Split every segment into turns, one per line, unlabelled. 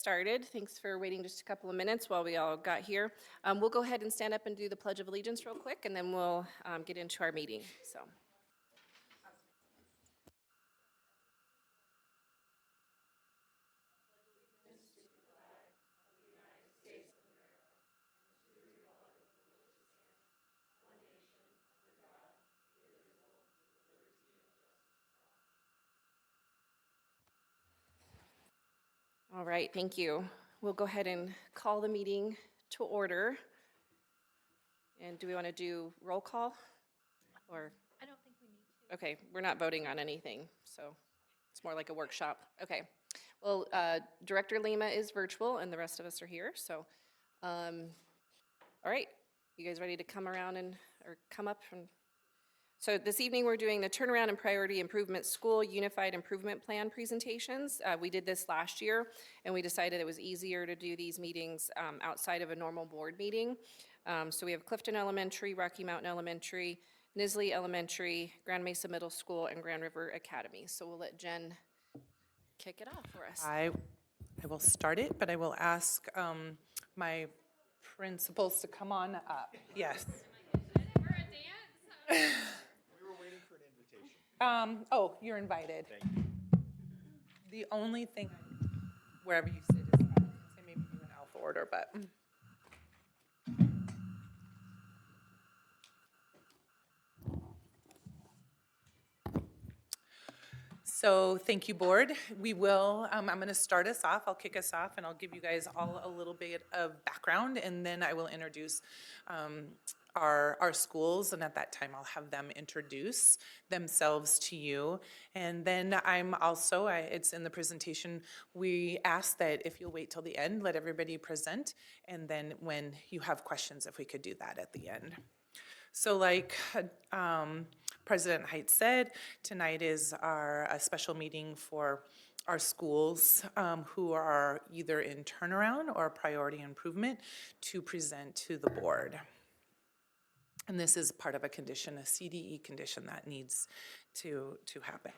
Started. Thanks for waiting just a couple of minutes while we all got here. We'll go ahead and stand up and do the Pledge of Allegiance real quick, and then we'll get into our meeting. So. All right, thank you. We'll go ahead and call the meeting to order. And do we want to do roll call? Or,
I don't think we need to.
okay, we're not voting on anything, so it's more like a workshop. Okay. Well, Director Lima is virtual, and the rest of us are here, so. All right, you guys ready to come around or come up and so this evening, we're doing the Turnaround and Priority Improvement School Unified Improvement Plan presentations. We did this last year, and we decided it was easier to do these meetings outside of a normal board meeting. So we have Clifton Elementary, Rocky Mountain Elementary, Nisley Elementary, Grand Mesa Middle School, and Grand River Academy. So we'll let Jen kick it off for us.
I will start it, but I will ask my principals to come on up. Yes.
For a dance?
We were waiting for an invitation.
Oh, you're invited.
Thank you.
The only thing, wherever you sit is, say maybe do an alpha order, but. So thank you, board. We will, I'm going to start us off. I'll kick us off, and I'll give you guys all a little bit of background, and then I will introduce our schools, and at that time, I'll have them introduce themselves to you. And then I'm also, it's in the presentation, we ask that if you'll wait till the end, let everybody present, and then when you have questions, if we could do that at the end. So like President Height said, tonight is a special meeting for our schools who are either in turnaround or priority improvement to present to the board. And this is part of a condition, a CDE condition that needs to happen.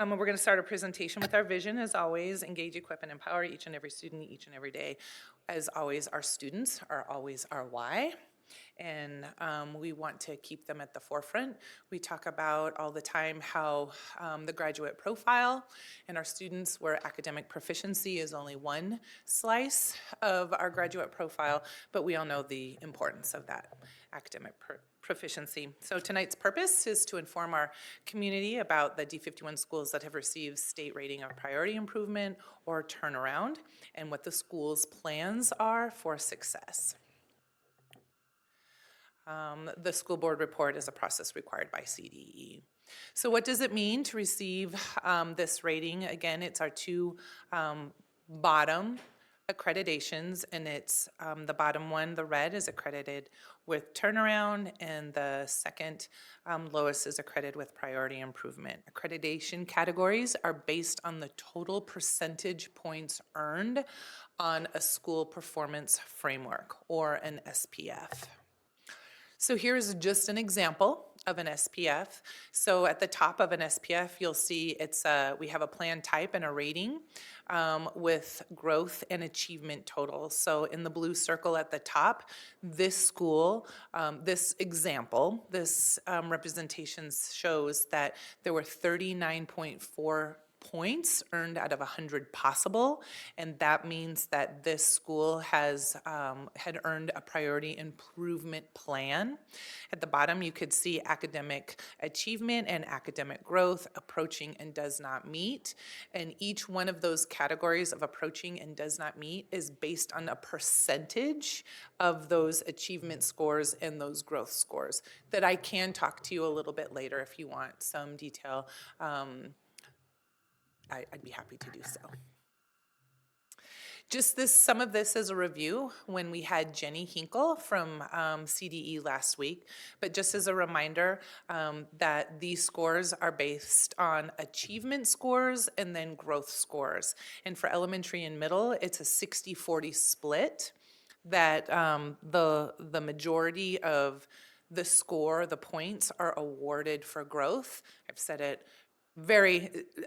We're going to start a presentation with our vision, as always, engage, equip, and empower each and every student each and every day. As always, our students are always our why. And we want to keep them at the forefront. We talk about all the time how the graduate profile and our students, where academic proficiency is only one slice of our graduate profile, but we all know the importance of that academic proficiency. So tonight's purpose is to inform our community about the D51 schools that have received state rating of priority improvement or turnaround, and what the school's plans are for success. The school board report is a process required by CDE. So what does it mean to receive this rating? Again, it's our two bottom accreditations, and it's the bottom one, the red, is accredited with turnaround, and the second lowest is accredited with priority improvement. Accreditation categories are based on the total percentage points earned on a school performance framework, or an SPF. So here's just an example of an SPF. So at the top of an SPF, you'll see we have a plan type and a rating with growth and achievement totals. So in the blue circle at the top, this school, this example, this representation shows that there were 39.4 points earned out of 100 possible, and that means that this school had earned a priority improvement plan. At the bottom, you could see academic achievement and academic growth, approaching and does not meet, and each one of those categories of approaching and does not meet is based on a percentage of those achievement scores and those growth scores that I can talk to you a little bit later if you want some detail. I'd be happy to do so. Just some of this as a review when we had Jenny Hinkle from CDE last week, but just as a reminder that these scores are based on achievement scores and then growth scores. And for elementary and middle, it's a 60-40 split, that the majority of the score, the points, are awarded for growth. I've said it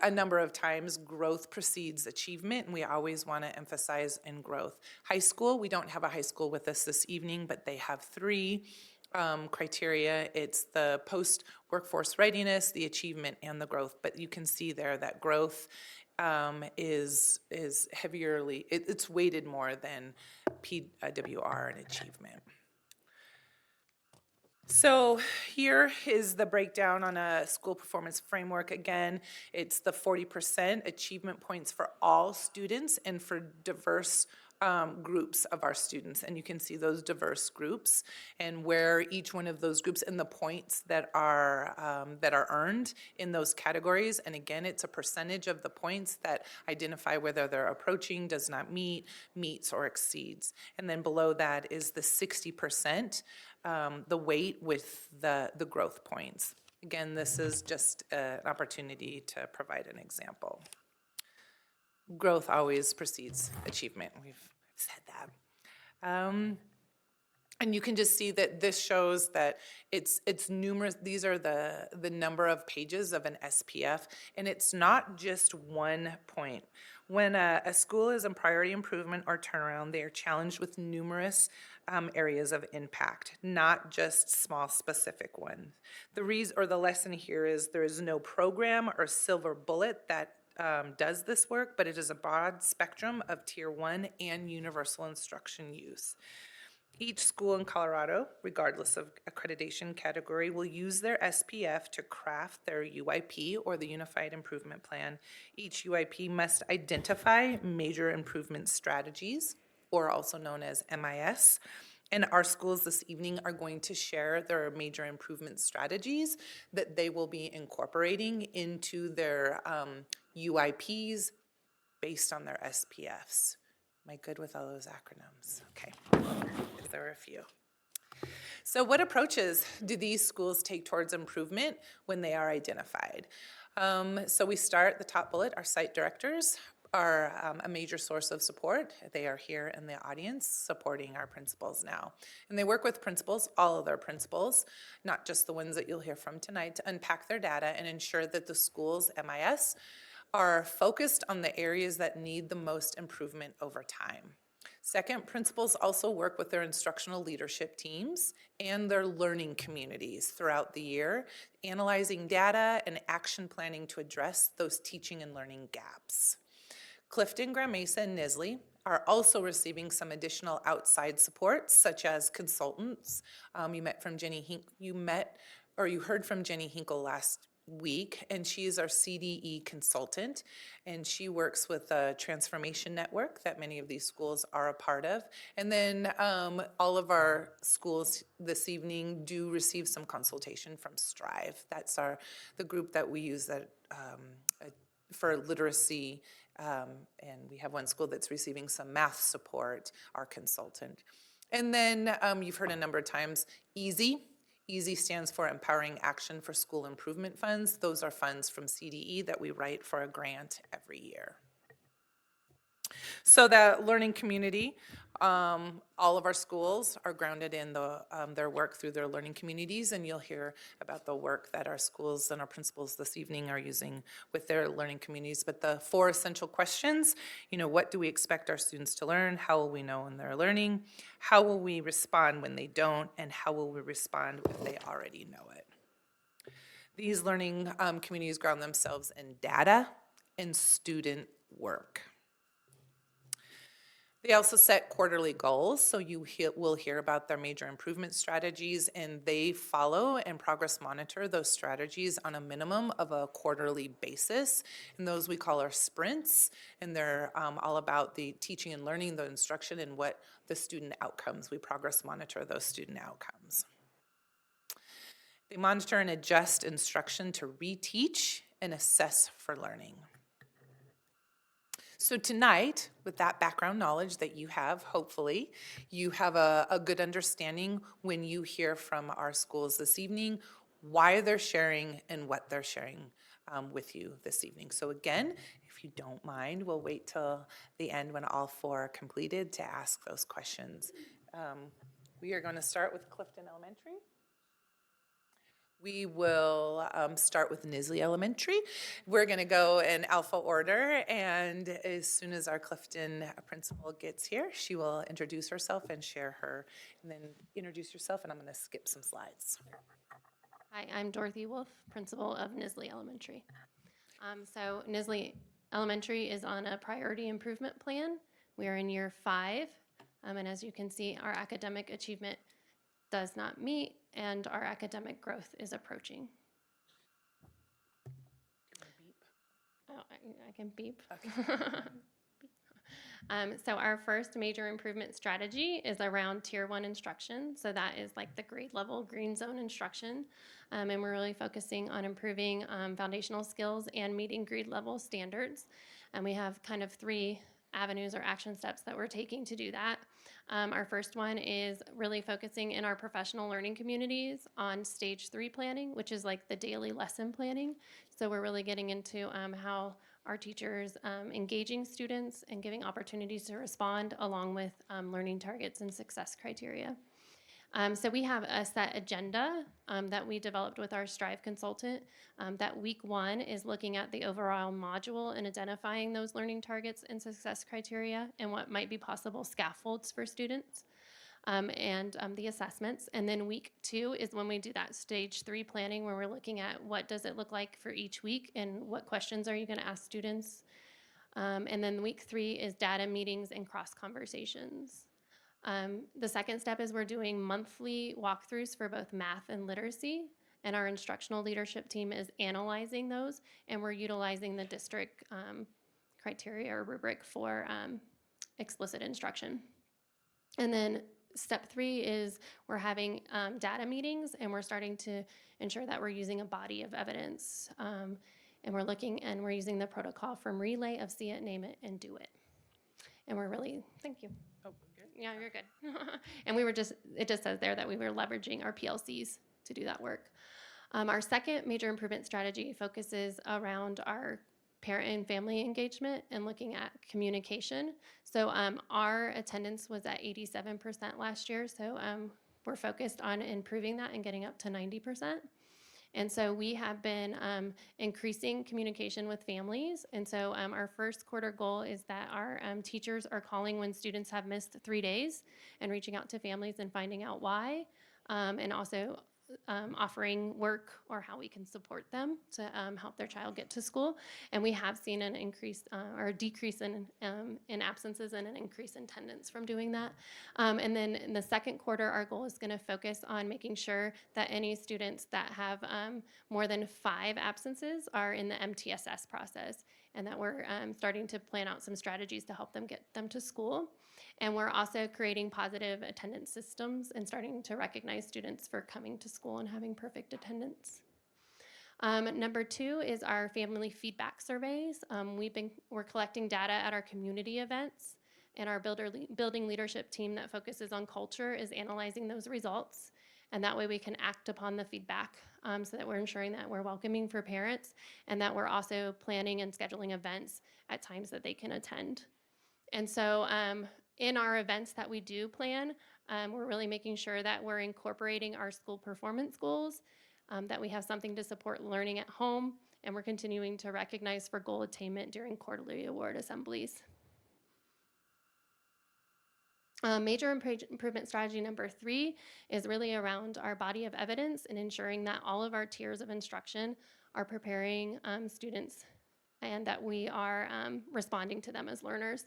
a number of times, growth precedes achievement, and we always want to emphasize in growth. High school, we don't have a high school with us this evening, but they have three criteria. It's the post-workforce readiness, the achievement, and the growth. But you can see there that growth is heavierly, it's weighted more than PWR and achievement. So here is the breakdown on a school performance framework. Again, it's the 40% achievement points for all students and for diverse groups of our students. And you can see those diverse groups and where each one of those groups and the points that are earned in those categories. And again, it's a percentage of the points that identify whether they're approaching, does not meet, meets, or exceeds. And then below that is the 60%. The weight with the growth points. Again, this is just an opportunity to provide an example. Growth always precedes achievement. We've said that. And you can just see that this shows that it's numerous. These are the number of pages of an SPF, and it's not just 1 point. When a school is in priority improvement or turnaround, they are challenged with numerous areas of impact, not just small specific ones. The reason or the lesson here is there is no program or silver bullet that does this work, but it is a broad spectrum of Tier 1 and universal instruction use. Each school in Colorado, regardless of accreditation category, will use their SPF to craft their UIP or the Unified Improvement Plan. Each UIP must identify major improvement strategies, or also known as MIS. And our schools this evening are going to share their major improvement strategies that they will be incorporating into their UIPs based on their SPFs. Am I good with all those acronyms? Okay, there are a few. So what approaches do these schools take towards improvement when they are identified? So we start, the top bullet, our site directors are a major source of support. They are here in the audience supporting our principals now. And they work with principals, all of their principals, not just the ones that you'll hear from tonight, to unpack their data and ensure that the school's MIS are focused on the areas that need the most improvement over time. Second, principals also work with their instructional leadership teams and their learning communities throughout the year, analyzing data and action planning to address those teaching and learning gaps. Clifton, Grand Mesa, and Nisley are also receiving some additional outside support, such as consultants. You heard from Jenny Hinkle last week, and she is our CDE consultant, and she works with the Transformation Network that many of these schools are a part of. And then all of our schools this evening do receive some consultation from Strive. That's the group that we use that for literacy, and we have one school that's receiving some math support, our consultant. And then you've heard a number of times, EASY. EASY stands for Empowering Action for School Improvement Funds. Those are funds from CDE that we write for a grant every year. So that learning community, all of our schools are grounded in their work through their learning communities, and you'll hear about the work that our schools and our principals this evening are using with their learning communities. But the 4 essential questions, what do we expect our students to learn? How will we know when they're learning? How will we respond when they don't? And how will we respond if they already know it? These learning communities ground themselves in data and student work. They also set quarterly goals, so you will hear about their major improvement strategies, and they follow and progress monitor those strategies on a minimum of a quarterly basis, and those we call our sprints, and they're all about the teaching and learning, the instruction, and what the student outcomes. We progress monitor those student outcomes. They monitor and adjust instruction to reteach and assess for learning. So tonight, with that background knowledge that you have, hopefully, you have a good understanding when you hear from our schools this evening, why they're sharing and what they're sharing with you this evening. So again, if you don't mind, we'll wait till the end when all 4 are completed to ask those questions. We are going to start with Clifton Elementary. We will start with Nisley Elementary. We're going to go in alpha order, and as soon as our Clifton principal gets here, she will introduce herself and share her, and then introduce yourself, and I'm going to skip some slides.
Hi, I'm Dorothy Wolf, principal of Nisley Elementary. So Nisley Elementary is on a priority improvement plan. We are in year 5, and as you can see, our academic achievement does not meet, and our academic growth is approaching. Oh, I can beep. So our first major improvement strategy is around Tier 1 instruction. So that is like the grade level green zone instruction. And we're really focusing on improving foundational skills and meeting grade level standards. And we have kind of 3 avenues or action steps that we're taking to do that. Our first one is really focusing in our professional learning communities on stage 3 planning, which is like the daily lesson planning. So we're really getting into how our teachers engaging students and giving opportunities to respond along with learning targets and success criteria. So we have a set agenda that we developed with our Strive consultant. That week 1 is looking at the overall module and identifying those learning targets and success criteria and what might be possible scaffolds for students and the assessments. And then week 2 is when we do that stage 3 planning where we're looking at what does it look like for each week and what questions are you going to ask students. And then week 3 is data meetings and cross conversations. The second step is we're doing monthly walkthroughs for both math and literacy, and our instructional leadership team is analyzing those, and we're utilizing the district criteria or rubric for explicit instruction. And then step 3 is we're having data meetings, and we're starting to ensure that we're using a body of evidence, and we're looking and we're using the protocol from Relay of See It, Name It, and Do It. And we're really, thank you.
Oh, good.
Yeah, you're good. And we were just, it just says there that we were leveraging our PLCs to do that work. Our second major improvement strategy focuses around our parent and family engagement and looking at communication. So our attendance was at 87% last year. So we're focused on improving that and getting up to 90%. And so we have been increasing communication with families. And so our first quarter goal is that our teachers are calling when students have missed 3 days and reaching out to families and finding out why, and also offering work or how we can support them to help their child get to school. And we have seen an increase or a decrease in absences and an increase in attendance from doing that. And then in the second quarter, our goal is going to focus on making sure that any students that have more than 5 absences are in the MTSS process, and that we're starting to plan out some strategies to help them get them to school. And we're also creating positive attendance systems and starting to recognize students for coming to school and having perfect attendance. Number 2 is our family feedback surveys. We're collecting data at our community events, and our building leadership team that focuses on culture is analyzing those results. And that way we can act upon the feedback so that we're ensuring that we're welcoming for parents and that we're also planning and scheduling events at times that they can attend. And so in our events that we do plan, we're really making sure that we're incorporating our school performance goals, that we have something to support learning at home, and we're continuing to recognize for goal attainment during quarterly award assemblies. Major improvement strategy number 3 is really around our body of evidence and ensuring that all of our tiers of instruction are preparing students and that we are responding to them as learners.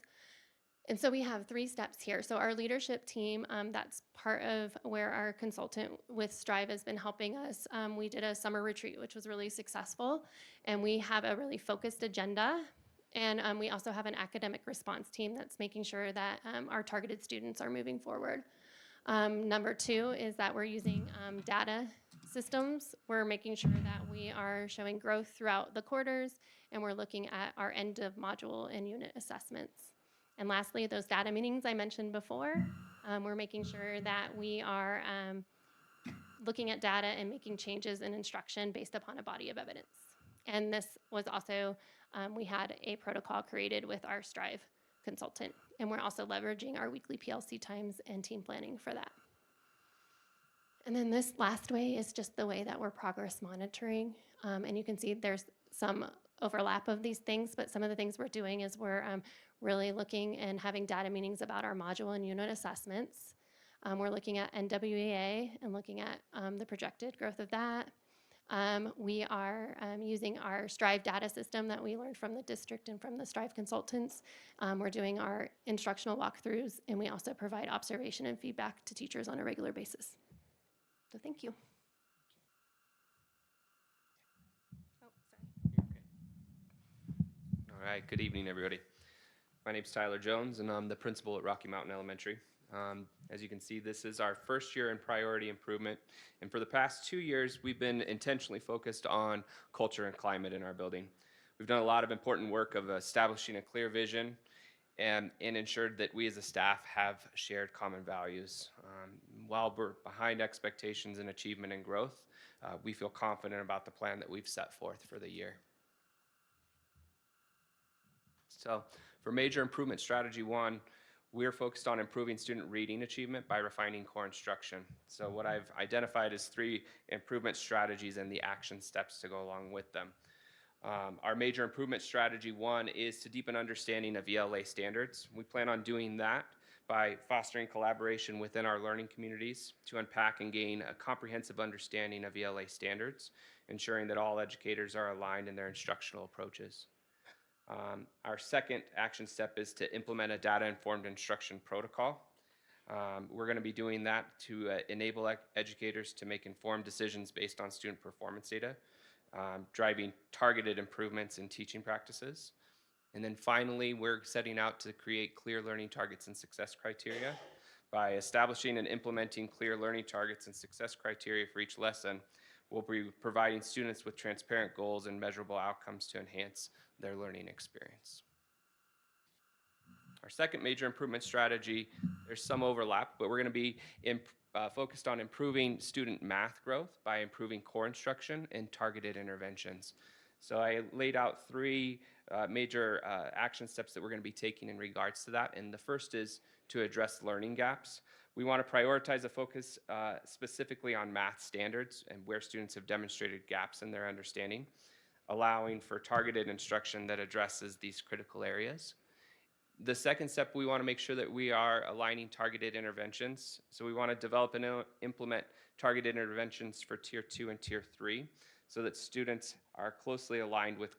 And so we have 3 steps here. So our leadership team, that's part of where our consultant with Strive has been helping us. We did a summer retreat, which was really successful, and we have a really focused agenda. And we also have an academic response team that's making sure that our targeted students are moving forward. Number 2 is that we're using data systems. We're making sure that we are showing growth throughout the quarters, and we're looking at our end of module and unit assessments. And lastly, those data meetings I mentioned before, we're making sure that we are looking at data and making changes in instruction based upon a body of evidence. And this was also, we had a protocol created with our Strive consultant, and we're also leveraging our weekly PLC times and team planning for that. And then this last way is just the way that we're progress monitoring. And you can see there's some overlap of these things, but some of the things we're doing is we're really looking and having data meetings about our module and unit assessments. We're looking at NWEA and looking at the projected growth of that. We are using our Strive data system that we learned from the district and from the Strive consultants. We're doing our instructional walkthroughs, and we also provide observation and feedback to teachers on a regular basis. So thank you. Oh, sorry.
All right, good evening, everybody. My name's Tyler Jones, and I'm the principal at Rocky Mountain Elementary. As you can see, this is our first year in priority improvement, and for the past 2 years, we've been intentionally focused on culture and climate in our building. We've done a lot of important work of establishing a clear vision and ensured that we as a staff have shared common values. While we're behind expectations in achievement and growth, we feel confident about the plan that we've set forth for the year. So for major improvement strategy 1, we're focused on improving student reading achievement by refining core instruction. So what I've identified is 3 improvement strategies and the action steps to go along with them. Our major improvement strategy 1 is to deepen understanding of ELA standards. We plan on doing that by fostering collaboration within our learning communities to unpack and gain a comprehensive understanding of ELA standards, ensuring that all educators are aligned in their instructional approaches. Our second action step is to implement a data-informed instruction protocol. We're going to be doing that to enable educators to make informed decisions based on student performance data, driving targeted improvements in teaching practices. And then finally, we're setting out to create clear learning targets and success criteria. By establishing and implementing clear learning targets and success criteria for each lesson, we'll be providing students with transparent goals and measurable outcomes to enhance their learning experience. Our second major improvement strategy, there's some overlap, but we're going to be focused on improving student math growth by improving core instruction and targeted interventions. So I laid out 3 major action steps that we're going to be taking in regards to that, and the first is to address learning gaps. We want to prioritize a focus specifically on math standards and where students have demonstrated gaps in their understanding, allowing for targeted instruction that addresses these critical areas. The second step, we want to make sure that we are aligning targeted interventions. So we want to develop and implement targeted interventions for Tier 2 and Tier 3 so that students are closely aligned with,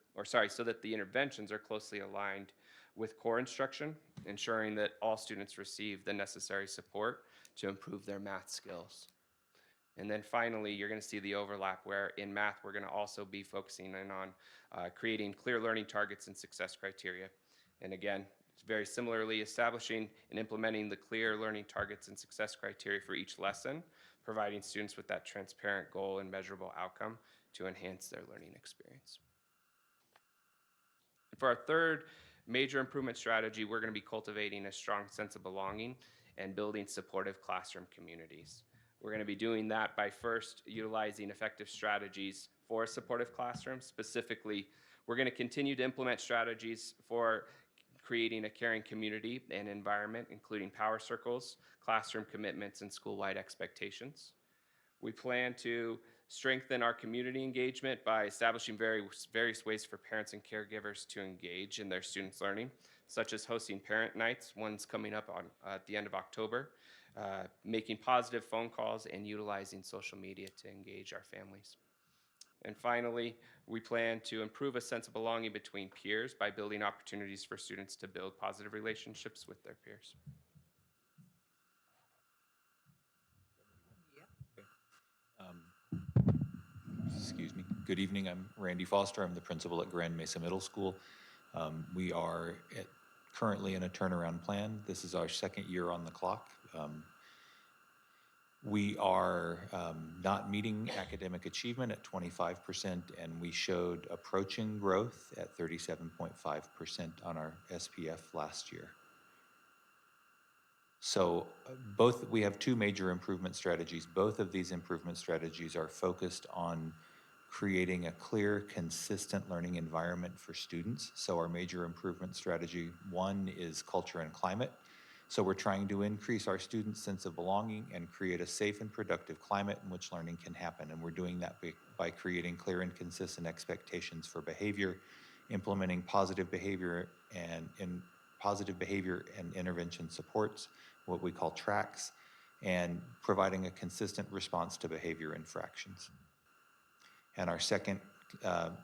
so that the interventions are closely aligned with core instruction, ensuring that all students receive the necessary support to improve their math skills. And then finally, you're going to see the overlap where in math, we're going to also be focusing in on creating clear learning targets and success criteria. And again, very similarly, establishing and implementing the clear learning targets and success criteria for each lesson, providing students with that transparent goal and measurable outcome to enhance their learning experience. And for our third major improvement strategy, we're going to be cultivating a strong sense of belonging and building supportive classroom communities. We're going to be doing that by first utilizing effective strategies for a supportive classroom. Specifically, we're going to continue to implement strategies for creating a caring community and environment, including power circles, classroom commitments, and school-wide expectations. We plan to strengthen our community engagement by establishing various ways for parents and caregivers to engage in their students' learning, such as hosting parent nights, one's coming up on at the end of October, making positive phone calls, and utilizing social media to engage our families. And finally, we plan to improve a sense of belonging between peers by building opportunities for students to build positive relationships with their peers.
Excuse me. Good evening. I'm Randy Foster. I'm the principal at Grand Mesa Middle School. We are currently in a turnaround plan. This is our second year on the clock. We are not meeting academic achievement at 25%, and we showed approaching growth at 37.5% on our SPF last year. So we have 2 major improvement strategies. Both of these improvement strategies are focused on creating a clear, consistent learning environment for students. So our major improvement strategy 1 is culture and climate. So we're trying to increase our students' sense of belonging and create a safe and productive climate in which learning can happen. And we're doing that by creating clear and consistent expectations for behavior, implementing positive behavior and intervention supports, what we call tracks, and providing a consistent response to behavior infractions. And our second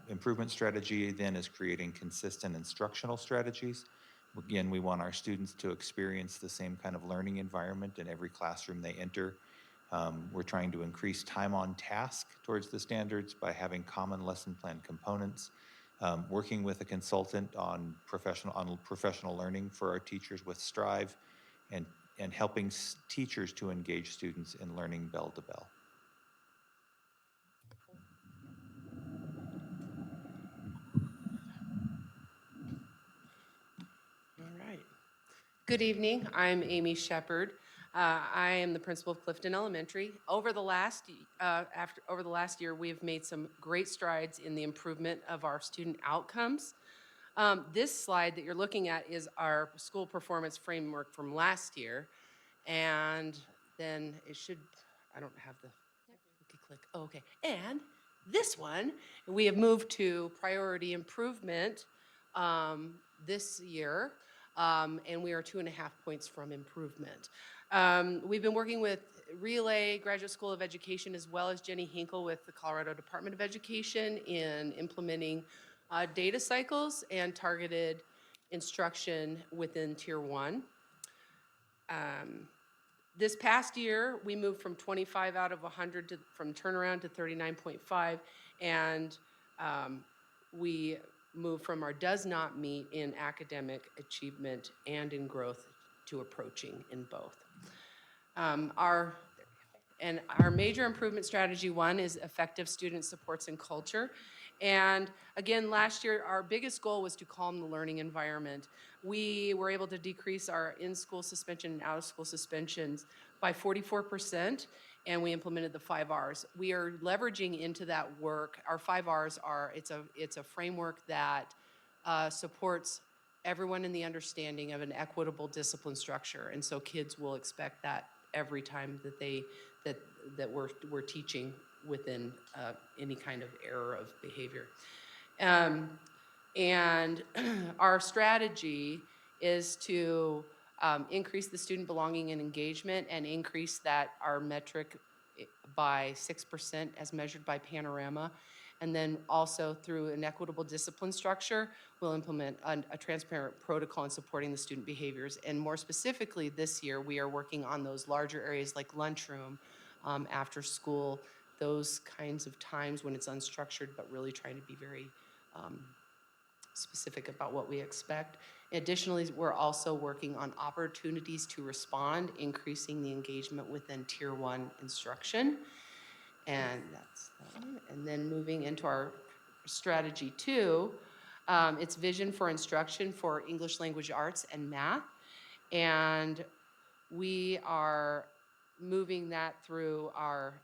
improvement strategy then is creating consistent instructional strategies. Again, we want our students to experience the same kind of learning environment in every classroom they enter. We're trying to increase time on task towards the standards by having common lesson plan components, working with a consultant on professional learning for our teachers with Strive, and helping teachers to engage students in learning bell to bell.
All right. Good evening. I'm Amy Shepard. I am the principal of Clifton Elementary. Over the last year, we have made some great strides in the improvement of our student outcomes. This slide that you're looking at is our school performance framework from last year, and then it should. I don't have the. Click. Oh, okay. And this one, we have moved to priority improvement this year. And we are 2.5 points from improvement. We've been working with Relay Graduate School of Education as well as Jenny Hinkle with the Colorado Department of Education in implementing data cycles and targeted instruction within Tier 1. This past year, we moved from 25 out of 100 from turnaround to 39.5, and we moved from our does not meet in academic achievement and in growth to approaching in both. Our major improvement strategy 1 is effective student supports and culture. And again, last year, our biggest goal was to calm the learning environment. We were able to decrease our in-school suspension and out-of-school suspensions by 44%, and we implemented the 5 Rs. We are leveraging into that work. Our 5 Rs are, it's a framework that supports everyone in the understanding of an equitable discipline structure. And so kids will expect that every time that we're teaching within any kind of error of behavior. And our strategy is to increase the student belonging and engagement and increase our metric by 6% as measured by Panorama. And then also through an equitable discipline structure, we'll implement a transparent protocol in supporting the student behaviors. And more specifically this year, we are working on those larger areas like lunchroom, after school, those kinds of times when it's unstructured, but really trying to be very specific about what we expect. Additionally, we're also working on opportunities to respond, increasing the engagement within Tier 1 instruction. And that's that one. And then moving into our strategy 2, it's vision for instruction for English language arts and math. And we are moving that through our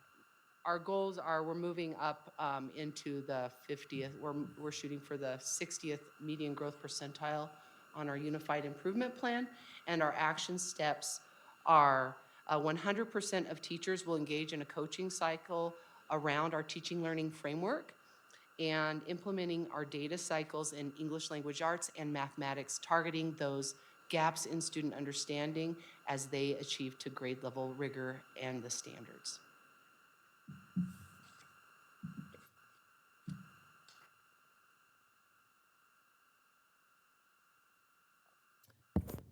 goals are we're moving up into the 50th. We're shooting for the 60th median growth percentile on our Unified Improvement Plan. And our action steps are 100% of teachers will engage in a coaching cycle around our teaching learning framework and implementing our data cycles in English language arts and mathematics, targeting those gaps in student understanding as they achieve to grade level rigor and the standards.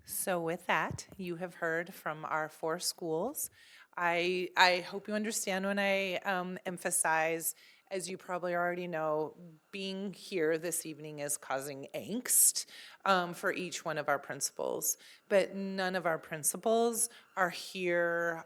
So with that, you have heard from our 4 schools. I hope you understand when I emphasize, as you probably already know, being here this evening is causing angst for each one of our principals. But none of our principals are here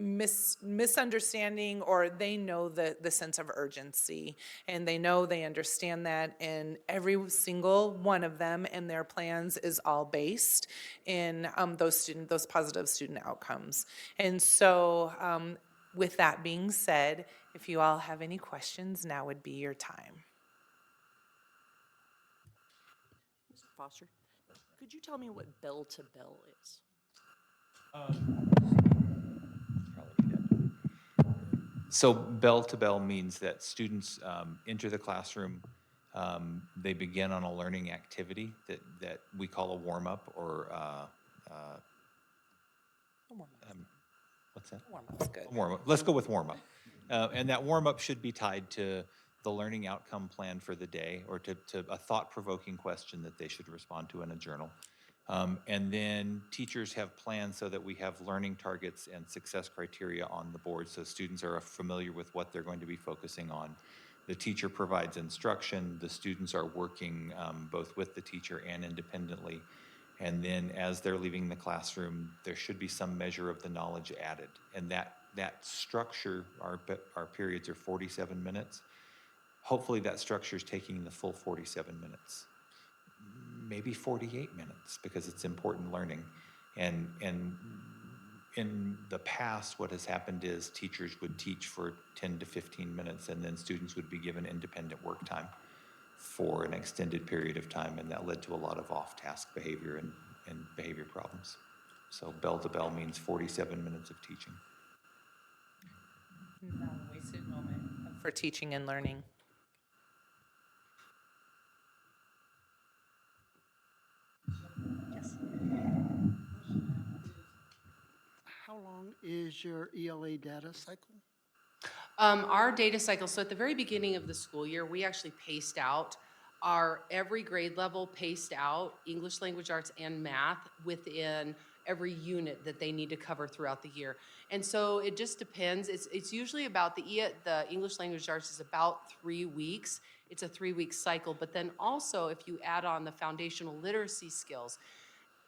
misunderstanding, or they know the sense of urgency, and they understand that, and every single one of them and their plans is all based in those positive student outcomes. And so with that being said, if you all have any questions, now would be your time.
Mr. Foster? Could you tell me what bell to bell is?
So bell to bell means that students enter the classroom, they begin on a learning activity that we call a warm-up or, what's that?
Warm-up's good.
Warm-up. Let's go with warm-up. And that warm-up should be tied to the learning outcome plan for the day or to a thought-provoking question that they should respond to in a journal. And then teachers have plans so that we have learning targets and success criteria on the board so students are familiar with what they're going to be focusing on. The teacher provides instruction, the students are working both with the teacher and independently. And then as they're leaving the classroom, there should be some measure of the knowledge added. And that structure, our periods are 47 minutes. Hopefully that structure is taking the full 47 minutes. Maybe 48 minutes because it's important learning. And in the past, what has happened is teachers would teach for 10 to 15 minutes and then students would be given independent work time for an extended period of time, and that led to a lot of off-task behavior and behavior problems. So bell to bell means 47 minutes of teaching.
Not a wasted moment for teaching and learning.
Yes.
How long is your ELA data cycle?
Our data cycle, so at the very beginning of the school year, we actually paced out our every grade level paced out English language arts and math within every unit that they need to cover throughout the year. And so it just depends. It's usually about the English language arts is about 3 weeks. It's a 3-week cycle. But then also if you add on the foundational literacy skills,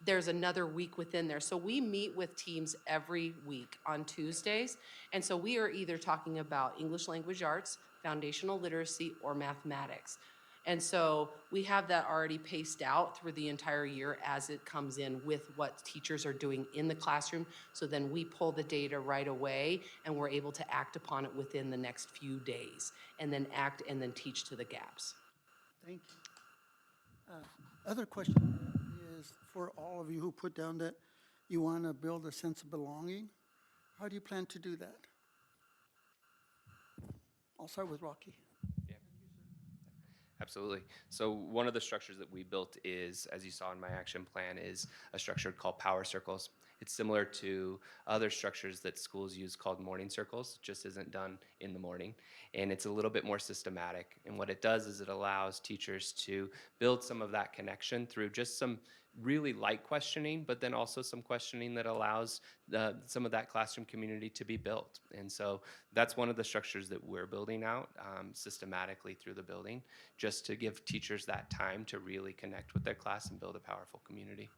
there's another week within there. So we meet with teams every week on Tuesdays. And so we are either talking about English language arts, foundational literacy, or mathematics. And so we have that already paced out through the entire year as it comes in with what teachers are doing in the classroom. So then we pull the data right away and we're able to act upon it within the next few days and then act and then teach to the gaps.
Thank you. Other question is for all of you who put down that you want to build a sense of belonging. How do you plan to do that? I'll start with Rocky.
Absolutely. So one of the structures that we built is, as you saw in my action plan, is a structure called power circles. It's similar to other structures that schools use called morning circles, just isn't done in the morning. And it's a little bit more systematic. And what it does is it allows teachers to build some of that connection through just some really light questioning, but then also some questioning that allows some of that classroom community to be built. And so that's one of the structures that we're building out systematically through the building, just to give teachers that time to really connect with their class and build a powerful community.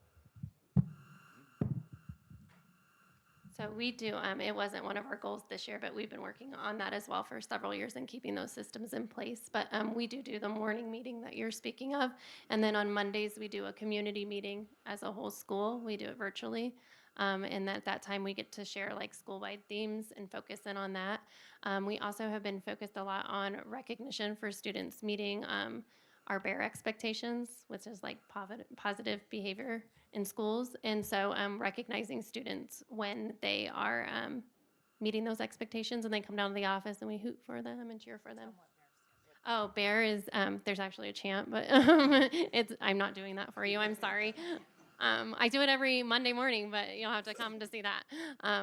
So we do, it wasn't one of our goals this year, but we've been working on that as well for several years and keeping those systems in place. But we do the morning meeting that you're speaking of. And then on Mondays, we do a community meeting as a whole school. We do it virtually. And at that time, we get to share like school-wide themes and focus in on that. We also have been focused a lot on recognition for students meeting our BEAR expectations, which is like positive behavior in schools. And so recognizing students when they are meeting those expectations and they come down to the office and we hoot for them and cheer for them. Oh, BEAR is, there's actually a chant, but I'm not doing that for you, I'm sorry. I do it every Monday morning, but you'll have to come to see that,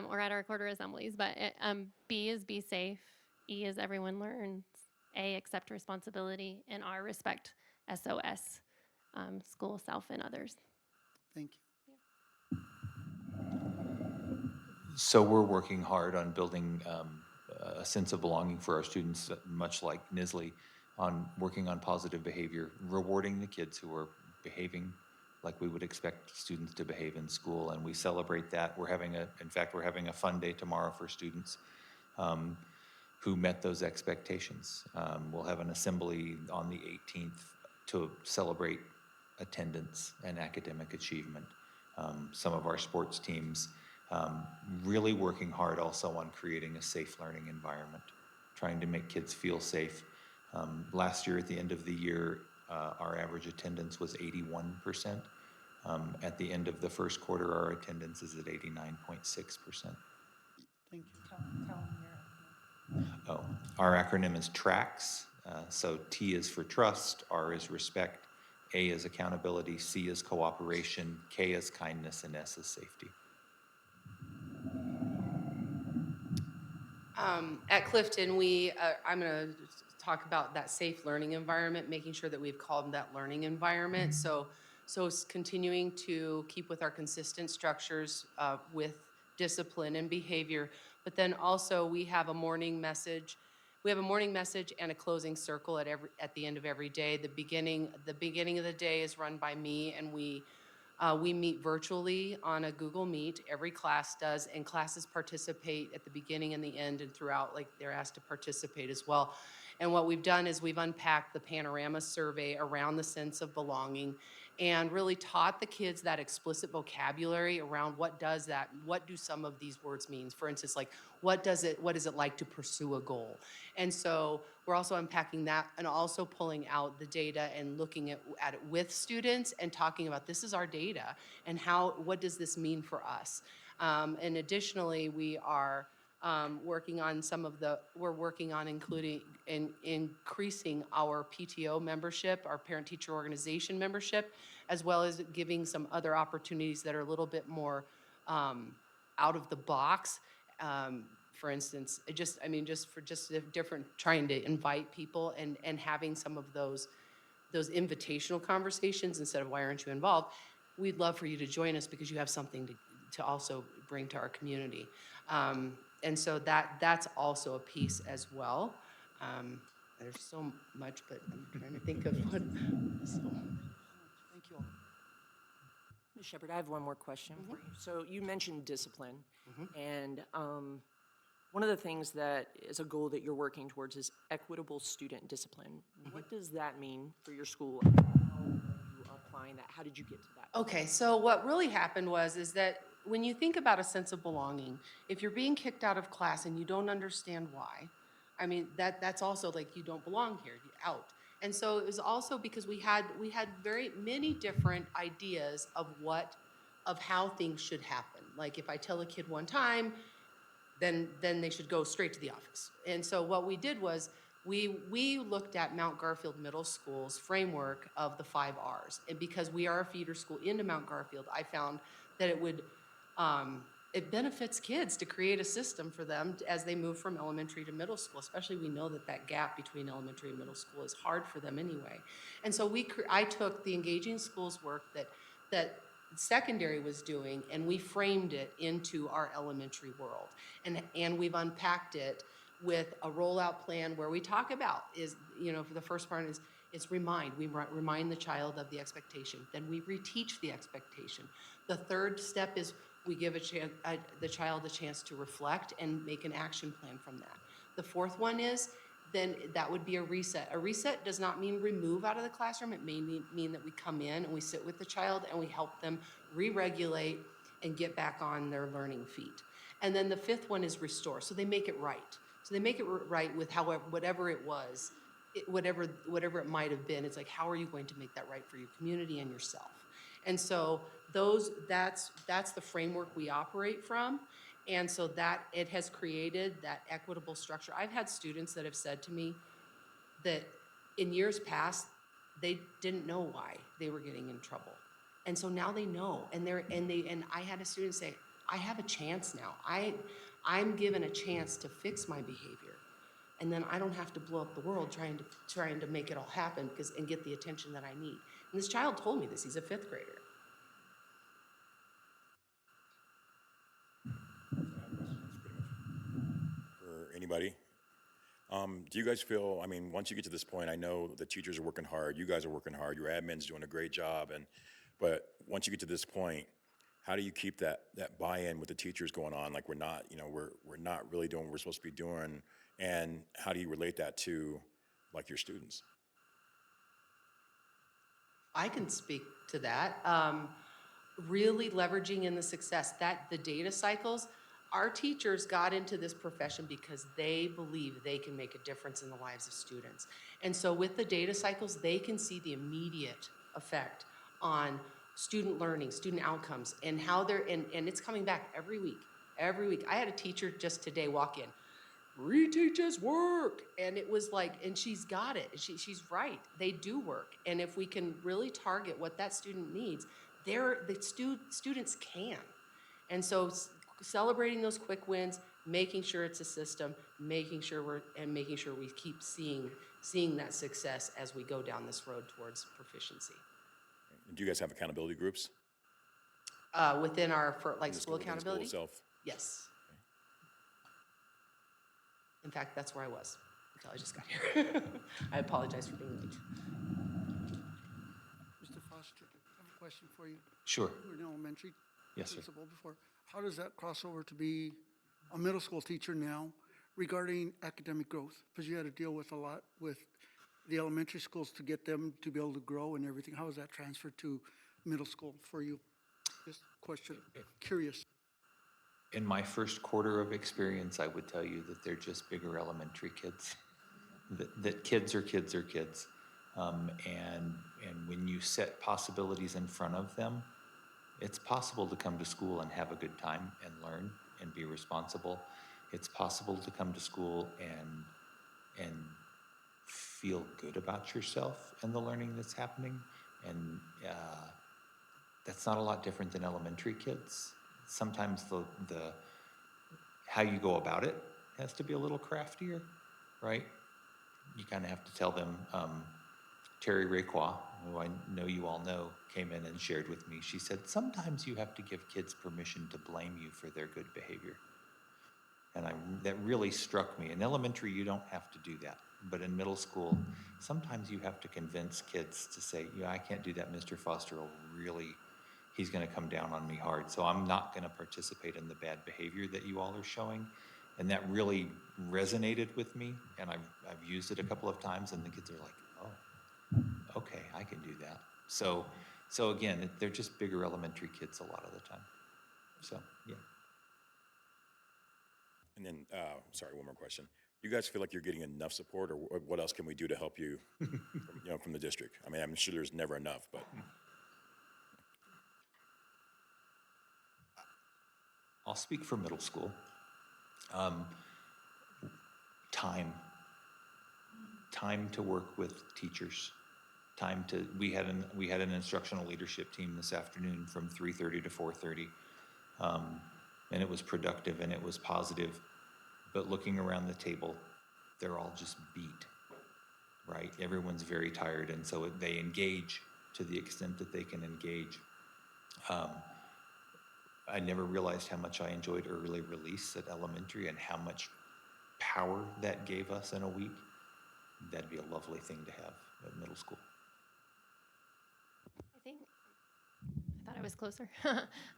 or at our quarter assemblies. But B is be safe, E is everyone learns, A, accept responsibility, and R, respect SOS, school, self, and others.
Thank you.
So we're working hard on building a sense of belonging for our students, much like Nisley, on working on positive behavior, rewarding the kids who are behaving like we would expect students to behave in school, and we celebrate that. In fact, we're having a fun day tomorrow for students who met those expectations. We'll have an assembly on the 18th to celebrate attendance and academic achievement. Some of our sports teams really working hard also on creating a safe learning environment, trying to make kids feel safe. Last year at the end of the year, our average attendance was 81%. At the end of the first quarter, our attendance is at 89.6%.
Thank you.
Oh, our acronym is TRACS. So T is for trust, R is respect, A is accountability, C is cooperation, K is kindness, and S is safety.
At Clifton, I'm going to talk about that safe learning environment, making sure that we've called that learning environment. So it's continuing to keep with our consistent structures with discipline and behavior. But then also we have a morning message. We have a morning message and a closing circle at the end of every day. The beginning of the day is run by me, and we meet virtually on a Google Meet. Every class does, and classes participate at the beginning and the end and throughout, like they're asked to participate as well. And what we've done is we've unpacked the Panorama survey around the sense of belonging and really taught the kids that explicit vocabulary around what do some of these words mean. For instance, like what is it like to pursue a goal? And so we're also unpacking that and also pulling out the data and looking at it with students and talking about this is our data and what does this mean for us? And additionally, we are working on increasing our PTO membership, our parent-teacher organization membership, as well as giving some other opportunities that are a little bit more out of the box. For instance, different, trying to invite people and having some of those invitational conversations instead of why aren't you involved? We'd love for you to join us because you have something to also bring to our community. And so that's also a piece as well. There's so much, but I'm trying to think of what.
Thank you all.
Ms. Shepherd, I have one more question for you. So you mentioned discipline, and one of the things that is a goal that you're working towards is equitable student discipline. What does that mean for your school? How are you applying that? How did you get to that?
Okay, so what really happened is that when you think about a sense of belonging, if you're being kicked out of class and you don't understand why, I mean, that's also like you don't belong here, you're out. And so it was also because we had very many different ideas of how things should happen. Like if I tell a kid one time, then they should go straight to the office. And so what we did was we looked at Mount Garfield Middle School's framework of the 5 R's. And because we are a feeder school into Mount Garfield, I found that it benefits kids to create a system for them as they move from elementary to middle school, especially we know that gap between elementary and middle school is hard for them anyway. And so I took the Engaging Schools work that secondary was doing, and we framed it into our elementary world. And we've unpacked it with a rollout plan where we talk about for the first part is remind. We remind the child of the expectation. Then we reteach the expectation. The third step is we give the child a chance to reflect and make an action plan from that. The fourth one is then that would be a reset. A reset does not mean remove out of the classroom. It may mean that we come in and we sit with the child and we help them re-regulate and get back on their learning feet. And then the fifth one is restore. So they make it right. So they make it right with whatever it was, whatever it might have been. It's like, how are you going to make that right for your community and yourself? And so that's the framework we operate from. And so that it has created that equitable structure. I've had students that have said to me that in years past, they didn't know why they were getting in trouble. And so now they know. And I had a student say, I have a chance now. I'm given a chance to fix my behavior. And then I don't have to blow up the world trying to make it all happen and get the attention that I need. And this child told me this. He's a 5th grader.
For anybody, do you guys feel, once you get to this point, I know the teachers are working hard, you guys are working hard, your admin's doing a great job, but once you get to this point, how do you keep that buy-in with the teachers going on? Like we're not really doing what we're supposed to be doing, and how do you relate that to like your students?
I can speak to that. Really leveraging in the success the data cycles. Our teachers got into this profession because they believe they can make a difference in the lives of students. And so with the data cycles, they can see the immediate effect on student learning, student outcomes, and how they're, and it's coming back every week, every week. I had a teacher just today walk in, reteaches work, and it was like, and she's got it, she's right, they do work, and if we can really target what that student needs, students can. And so celebrating those quick wins, making sure it's a system, making sure we keep seeing that success as we go down this road towards proficiency.
Do you guys have accountability groups?
Within our, school
within the
accountability?
School itself?
Yes. In fact, that's where I was until I just got here. I apologize for being late.
Mr. Foster, I have a question for you.
Sure.
You were an elementary
Yes, sir.
principal before. How does that cross over to be a middle school teacher now regarding academic growth? Because you had to deal with a lot with the elementary schools to get them to be able to grow and everything. How is that transferred to middle school for you? Just question, curious.
In my first quarter of experience, I would tell you that they're just bigger elementary kids. That kids are kids are kids. And when you set possibilities in front of them, it's possible to come to school and have a good time and learn and be responsible. It's possible to come to school and feel good about yourself and the learning that's happening. And that's not a lot different than elementary kids. Sometimes the how you go about it has to be a little craftier, right? You kind of have to tell them. Terry Rayqua, who I know you all know, came in and shared with me. She said, sometimes you have to give kids permission to blame you for their good behavior. And that really struck me. In elementary, you don't have to do that. But in middle school, sometimes you have to convince kids to say, yeah, I can't do that. Mr. Foster will really, he's going to come down on me hard. So I'm not going to participate in the bad behavior that you all are showing. And that really resonated with me. And I've used it a couple of times, and the kids are like, oh, okay, I can do that. So again, they're just bigger elementary kids a lot of the time. So, yeah.
And then, sorry, one more question. You guys feel like you're getting enough support, or what else can we do to help you, from the district? I mean, I'm sure there's never enough, but.
I'll speak for middle school. Time to work with teachers. We had an instructional leadership team this afternoon from 3:30 to 4:30. And it was productive and it was positive. But looking around the table, they're all just beat, right? Everyone's very tired, and so they engage to the extent that they can engage. I never realized how much I enjoyed early release at elementary and how much power that gave us in a week. That'd be a lovely thing to have at middle school.
I thought I was closer.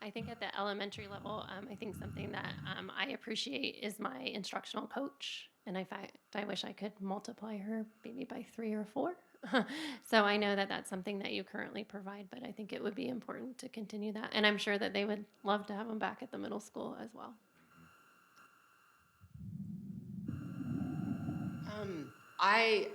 I think at the elementary level, I think something that I appreciate is my instructional coach. And I wish I could multiply her maybe by 3 or 4. So I know that that's something that you currently provide, but I think it would be important to continue that. And I'm sure that they would love to have them back at the middle school as well.
I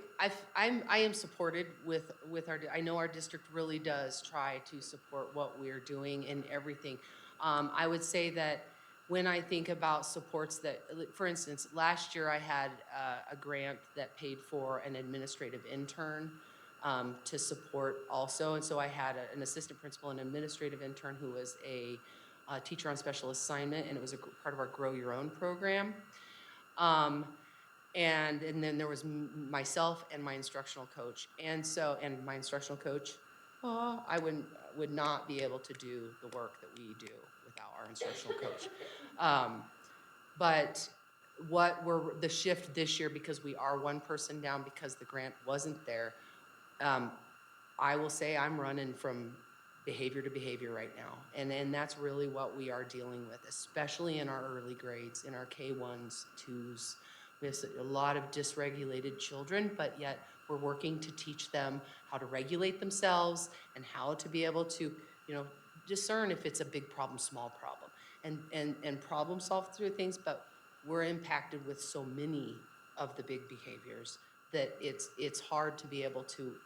am supported with our, I know our district really does try to support what we're doing and everything. I would say that when I think about supports that, for instance, last year I had a grant that paid for an administrative intern to support also. And so I had an assistant principal and administrative intern who was a teacher on special assignment, and it was a part of our Grow Your Own program. And then there was myself and my instructional coach. And my instructional coach, I would not be able to do the work that we do without our instructional coach. But the shift this year, because we are one person down because the grant wasn't there, I will say I'm running from behavior to behavior right now. And that's really what we are dealing with, especially in our early grades, in our K1s, 2s. We have a lot of dysregulated children, but yet we're working to teach them how to regulate themselves and how to be able to, discern if it's a big problem, small problem, and problem solve through things. But we're impacted with so many of the big behaviors that it's hard to be able to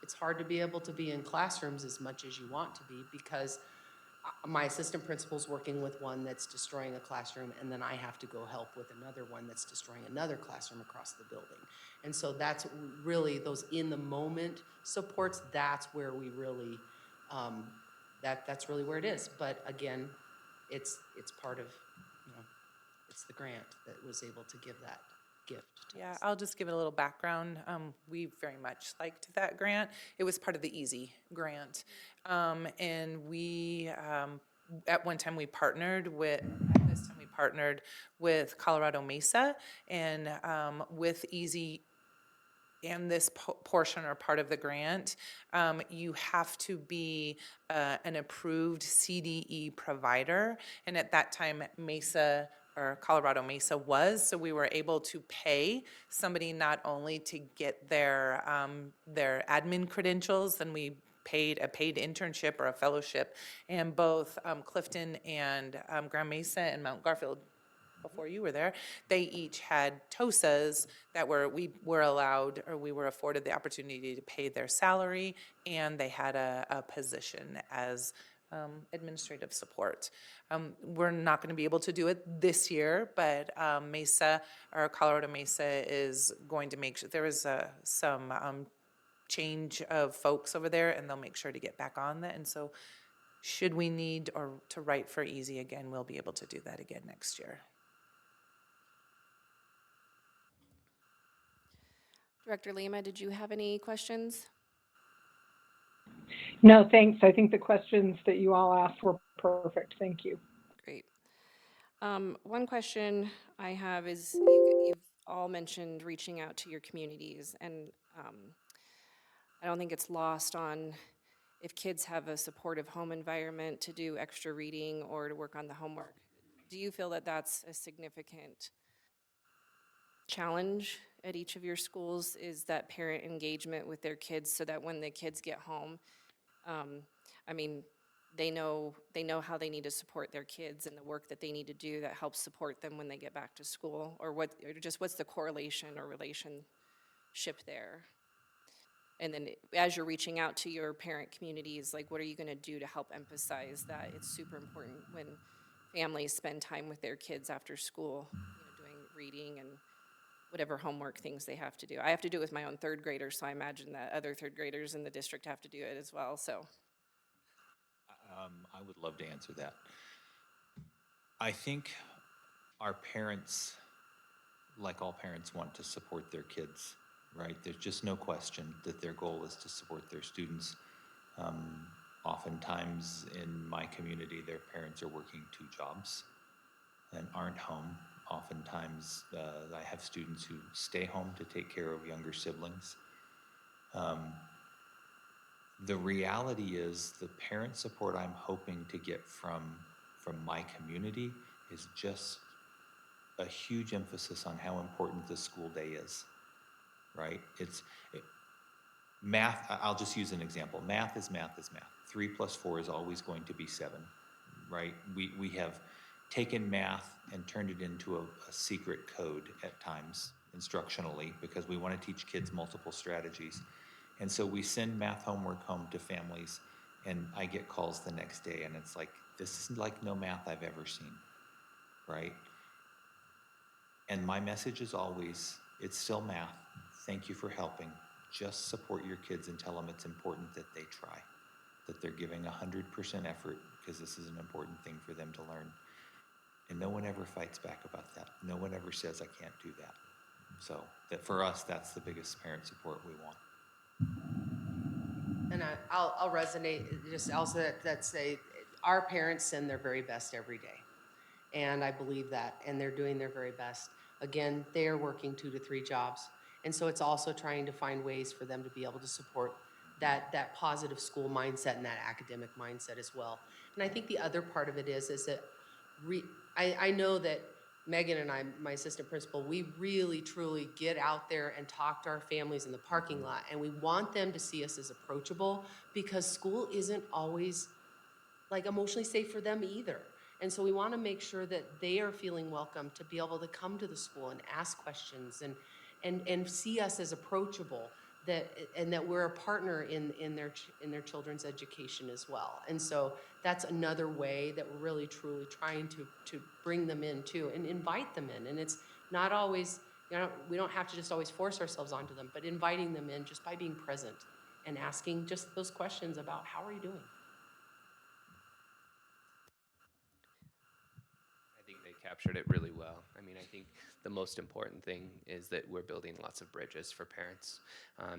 it's hard to be able to be in classrooms as much as you want to be because my assistant principal's working with one that's destroying a classroom, and then I have to go help with another one that's destroying another classroom across the building. And so that's really those in the moment supports, that's where we really, that's really where it is. But again, it's part of, it's the grant that was able to give that gift to
Yeah,
us.
I'll just give it a little background. We very much liked that grant. It was part of the EASY grant. And we, at one time, at this time, we partnered with Colorado Mesa, and with EASY and this portion or part of the grant, you have to be an approved CDE provider. And at that time, Mesa or Colorado Mesa was, so we were able to pay somebody not only to get their admin credentials, and we paid a paid internship or a fellowship, and both Clifton and Grand Mesa and Mount Garfield, before you were there, they each had TOSAs that we were allowed, or we were afforded the opportunity to pay their salary, and they had a position as administrative support. We're not going to be able to do it this year, but Mesa, or Colorado Mesa, is going to make sure, there is some change of folks over there, and they'll make sure to get back on that. And so should we need or to write for EASY again, we'll be able to do that again next year.
Director Lima, did you have any questions?
No, thanks. I think the questions that you all asked were perfect. Thank you.
Great. One question I have is you've all mentioned reaching out to your communities, and I don't think it's lost on if kids have a supportive home environment to do extra reading or to work on the homework. Do you feel that that's a significant challenge at each of your schools, is that parent engagement with their kids, so that when the kids get home, I mean, they know how they need to support their kids and the work that they need to do that helps support them when they get back to school, or what's the correlation or relationship there? And then as you're reaching out to your parent communities, like, what are you going to do to help emphasize that it's super important when families spend time with their kids after school, doing reading and whatever homework things they have to do. I have to do it with my own third graders, so I imagine that other third graders in the district have to do it as well, so.
I would love to answer that. I think our parents, like all parents, want to support their kids, right? There's just no question that their goal is to support their students. Oftentimes in my community, their parents are working 2 jobs and aren't home. Oftentimes, I have students who stay home to take care of younger siblings. The reality is the parent support I'm hoping to get from my community is just a huge emphasis on how important the school day is, right? Math, I'll just use an example. Math is math is math. 3 plus 4 is always going to be 7, right? We have taken math and turned it into a secret code at times, instructionally, because we want to teach kids multiple strategies. And so we send math homework home to families, and I get calls the next day, and it's like, this is like no math I've ever seen, right? And my message is always, it's still math. Thank you for helping. Just support your kids and tell them it's important that they try, that they're giving 100% effort, because this is an important thing for them to learn. And no one ever fights back about that. No one ever says, I can't do that. So that for us, that's the biggest parent support we want.
And I'll resonate, just also that say, our parents send their very best every day. And I believe that, and they're doing their very best. Again, they are working 2 to 3 jobs. And so it's also trying to find ways for them to be able to support that positive school mindset and that academic mindset as well. And I think the other part of it is that I know that Megan and I, my assistant principal, we really truly get out there and talk to our families in the parking lot, and we want them to see us as approachable, because school isn't always like emotionally safe for them either. And so we want to make sure that they are feeling welcome to be able to come to the school and ask questions and see us as approachable, and that we're a partner in their children's education as well. And so that's another way that we're really truly trying to bring them in too and invite them in. And it's not always, we don't have to just always force ourselves onto them, but inviting them in just by being present and asking just those questions about how are you doing?
I think they captured it really well. I mean, I think the most important thing is that we're building lots of bridges for parents,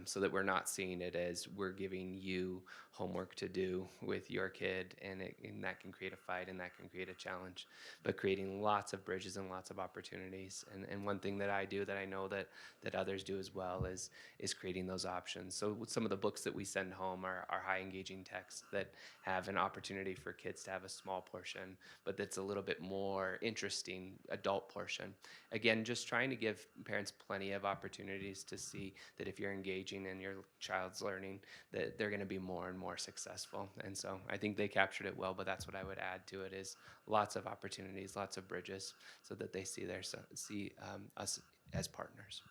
so that we're not seeing it as we're giving you homework to do with your kid, and that can create a fight and that can create a challenge, but creating lots of bridges and lots of opportunities. And one thing that I do that I know that others do as well is creating those options. So some of the books that we send home are high engaging texts that have an opportunity for kids to have a small portion, but that's a little bit more interesting adult portion. Again, just trying to give parents plenty of opportunities to see that if you're engaging in your child's learning, that they're going to be more and more successful. And so I think they captured it well, but that's what I would add to it is lots of opportunities, lots of bridges, so that they see us as partners.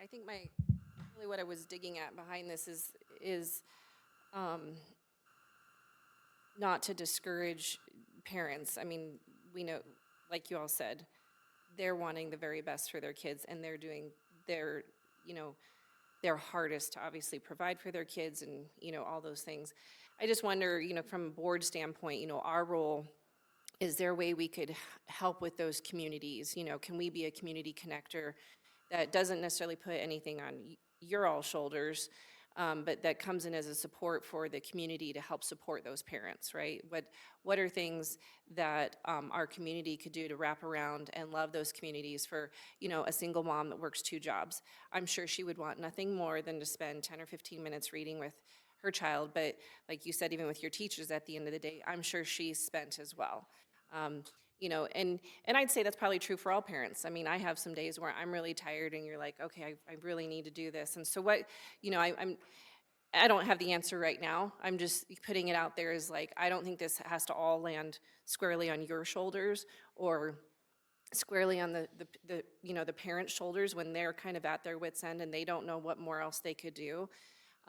I think really what I was digging at behind this is not to discourage parents. I mean, we know, like you all said, they're wanting the very best for their kids, and they're doing their hardest to obviously provide for their kids and, all those things. I just wonder, from a board standpoint, our role, is there a way we could help with those communities? Can we be a community connector that doesn't necessarily put anything on your all shoulders, but that comes in as a support for the community to help support those parents, right? What are things that our community could do to wrap around and love those communities for, a single mom that works 2 jobs? I'm sure she would want nothing more than to spend 10 or 15 minutes reading with her child, but like you said, even with your teachers at the end of the day, I'm sure she's spent as well. And I'd say that's probably true for all parents. I mean, I have some days where I'm really tired and you're like, okay, I really need to do this. And so I don't have the answer right now. I'm just putting it out there as like, I don't think this has to all land squarely on your shoulders or squarely on the parents' shoulders when they're kind of at their wits' end and they don't know what more else they could do.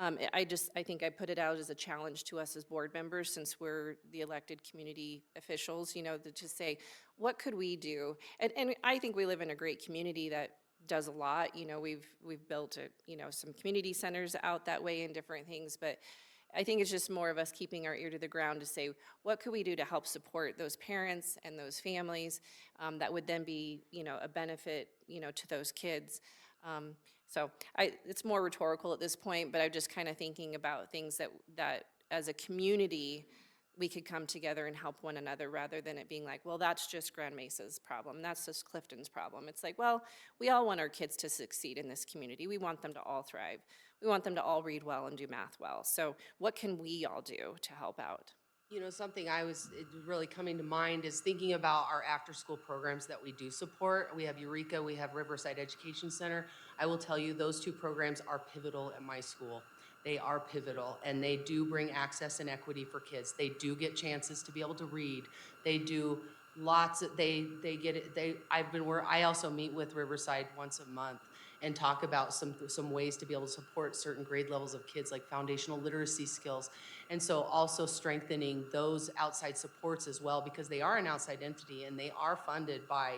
I think I put it out as a challenge to us as board members, since we're the elected community officials, to say, what could we do? And I think we live in a great community that does a lot. We've built some community centers out that way and different things, but I think it's just more of us keeping our ear to the ground to say, what could we do to help support those parents and those families that would then be, a benefit, to those kids. So it's more rhetorical at this point, but I'm just kind of thinking about things that as a community, we could come together and help one another rather than it being like, well, that's just Grand Mesa's problem. That's just Clifton's problem. It's like, well, we all want our kids to succeed in this community. We want them to all thrive. We want them to all read well and do math well. So what can we all do to help out?
Something it was really coming to mind is thinking about our after-school programs that we do support. We have Eureka, we have Riverside Education Center. I will tell you, those 2 programs are pivotal at my school. They are pivotal, and they do bring access and equity for kids. They do get chances to be able to read. They do lots of, they get it, I also meet with Riverside once a month and talk about some ways to be able to support certain grade levels of kids, like foundational literacy skills. And so also strengthening those outside supports as well, because they are an outside entity and they are funded by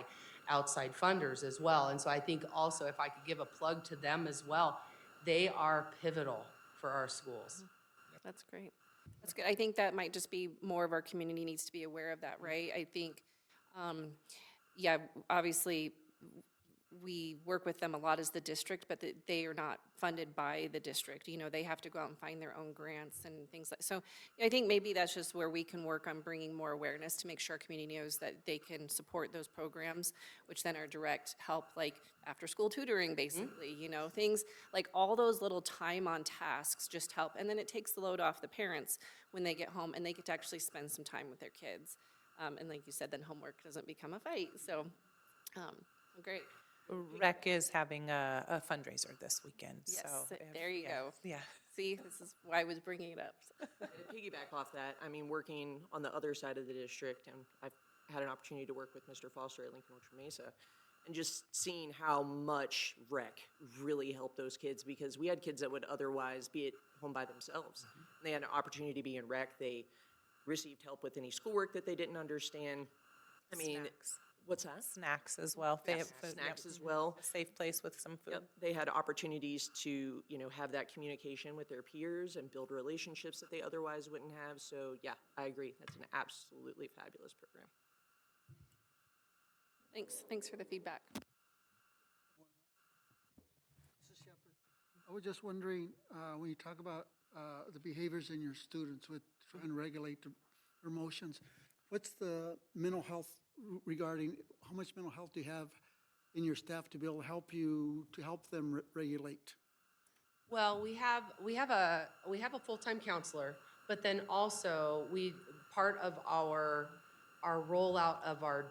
outside funders as well. And so I think also, if I could give a plug to them as well, they are pivotal for our schools.
That's great. That's good. I think that might just be more of our community needs to be aware of that, right? I think, obviously, we work with them a lot as the district, but they are not funded by the district. They have to go out and find their own grants and things like, so I think maybe that's just where we can work on bringing more awareness to make sure our community knows that they can support those programs, which then are direct help, like after-school tutoring, basically, things like all those little time on tasks just help. And then it takes the load off the parents when they get home and they get to actually spend some time with their kids. And like you said, then homework doesn't become a fight. So, great.
Rec is having a fundraiser this weekend.
Yes,
so
there you go.
Yeah.
See, this is why I was bringing it up.
To piggyback off that, I mean, working on the other side of the district, and I've had an opportunity to work with Mr. Foster at Lincoln Orchard Mesa, and just seeing how much rec really helped those kids, because we had kids that would otherwise be at home by themselves. And they had an opportunity to be in rec. They received help with any schoolwork that they didn't understand. I mean,
Snacks.
what's that?
Snacks as well.
Yes, snacks as well.
A safe place with some food.
Yep, they had opportunities to, have that communication with their peers and build relationships that they otherwise wouldn't have. So yeah, I agree. That's an absolutely fabulous program.
Thanks for the feedback.
Mrs. Shepherd, I was just wondering, when you talk about the behaviors in your students with trying to regulate their emotions, what's the mental health regarding, how much mental health do you have in your staff to be able to help them regulate?
Well, we have a full-time counselor, but then also part of our rollout of our